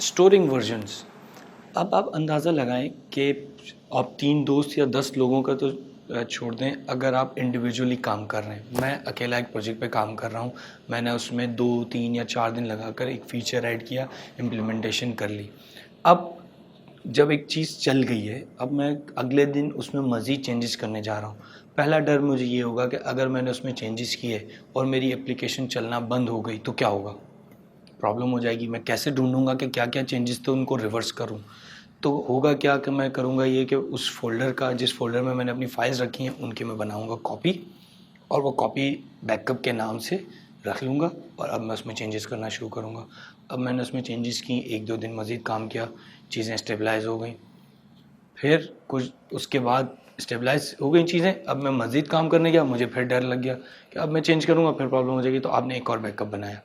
Storing versions. अब आप अंदाज़ा लगाएं कि आप 3 दोस्त या 10 लोगों का तो छोड़ दें, अगर आप इंडिविजुअली काम कर रहे हैं। मैं अकेला एक प्रोजेक्ट पे काम कर रहा हूँ, मैंने उसमें 2, 3 या 4 दिन लगाकर एक फ़ीचर ऐड किया, इम्प्लीमेंटेशन कर ली। अब जब एक चीज़ चल गई है, अब मैं अगले दिन उसमें मज़ीद चेंजेस करने जा रहा हूँ। पहला डर मुझे ये होगा कि अगर मैंने उसमें चेंजेस किए और मेरी एप्लीकेशन चलना बंद हो गई तो क्या होगा? प्रॉब्लम हो जाएगी। मैं कैसे ढूँढूँगा कि क्या-क्या चेंजेस थे उनको रिवर्स करूँ। तो होगा क्या कि मैं करूँगा ये कि उस फ़ोल्डर का, जिस फ़ोल्डर में मैंने अपनी फाइल्स रखी हैं, उनकी मैं बनाऊँगा कॉपी, और वो कॉपी बैकअप के नाम से रख लूँगा और अब मैं उसमें चेंजेस करना शुरू करूँगा। अब मैंने उसमें चेंजेस की, 1-2 दिन मज़ीद काम किया, चीज़ें स्टेबलाइज़ हो गई। फिर कुछ उसके बाद स्टेबलाइज़ हो गई चीज़ें, अब मैं मज़ीद काम करने गया, मुझे फिर डर लग गया कि अब मैं चेंज करूँगा फिर प्रॉब्लम हो जाएगी, तो आपने एक और बैकअप बनाया।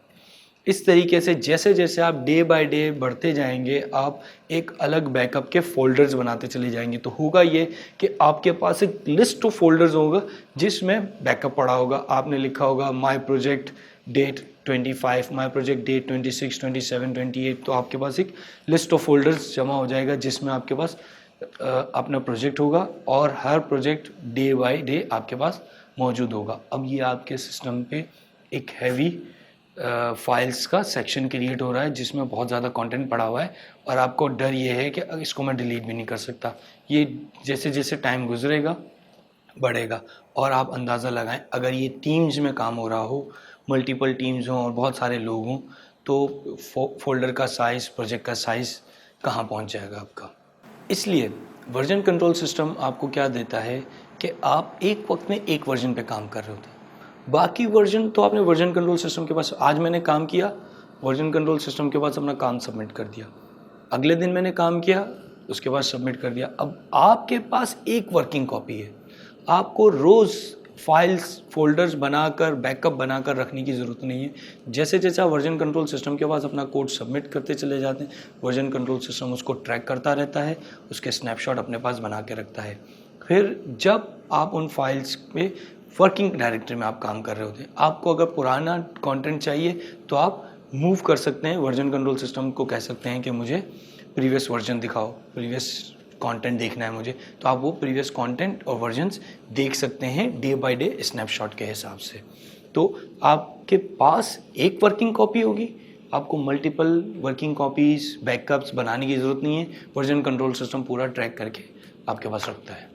इस तरीके से जैसे-जैसे आप डे बाय डे बढ़ते जाएंगे, आप एक अलग बैकअप के फ़ोल्डर्स बनाते चले जाएंगे। तो होगा ये कि आपके पास एक लिस्ट ऑफ फ़ोल्डर्स होगा जिसमें बैकअप पड़ा होगा। आपने लिखा होगा my project date 25, my project date 26, 27, 28। तो आपके पास एक लिस्ट ऑफ फ़ोल्डर्स जमा हो जाएगा जिसमें आपके पास अपना प्रोजेक्ट होगा, और हर प्रोजेक्ट डे बाय डे आपके पास मौजूद होगा। अब ये आपके सिस्टम पे एक हैवी फाइल्स का सेक्शन क्रिएट हो रहा है जिसमें बहुत ज़्यादा कंटेंट पड़ा हुआ है, और आपको डर ये है कि इसको मैं डिलीट भी नहीं कर सकता। ये जैसे जैसे टाइम गुजरेगा बढ़ेगा। और आप अंदाज़ा लगाएं, अगर ये टीम्स में काम हो रहा हो, मल्टीपल टीम्स हों और बहुत सारे लोग हों, तो फोल्डर का साइज़, प्रोजेक्ट का साइज़ कहाँ पहुँच जाएगा आपका। इसलिए वर्जन कंट्रोल सिस्टम आपको क्या देता है कि आप एक वक्त में एक वर्जन पे काम कर रहे होते हैं। बाकी वर्जन तो आपने वर्जन कंट्रोल सिस्टम के पास, आज मैंने काम किया, वर्जन कंट्रोल सिस्टम के पास अपना काम सबमिट कर दिया, अगले दिन मैंने काम किया, उसके बाद सबमिट कर दिया। अब आपके पास एक वर्किंग कॉपी है, आपको रोज़ फाइल्स फोल्डर्स बनाकर बैकअप बनाकर रखने की ज़रूरत नहीं है। जैसे जैसे आप वर्जन कंट्रोल सिस्टम के पास अपना कोड सबमिट करते चले जाते हैं, वर्जन कंट्रोल सिस्टम उसको ट्रैक करता रहता है, उसके स्नैपशॉट अपने पास बना के रखता है। फिर जब आप उन फाइल्स पे वर्किंग डायरेक्टरी में आप काम कर रहे होते हैं, आपको अगर पुराना कंटेंट चाहिए तो आप मूव कर सकते हैं, वर्जन कंट्रोल सिस्टम को कह सकते हैं कि मुझे प्रीवियस वर्जन दिखाओ, प्रीवियस कंटेंट देखना है मुझे, तो आप वो प्रीवियस कंटेंट और वर्जन्स देख सकते हैं डे बाय डे स्नैपशॉट के हिसाब से। तो आपके पास एक वर्किंग कॉपी होगी, आपको मल्टीपल वर्किंग कॉपीज़ बैकअप्स बनाने की ज़रूरत नहीं है। वर्जन कंट्रोल सिस्टम पूरा ट्रैक करके आपके पास रखता है।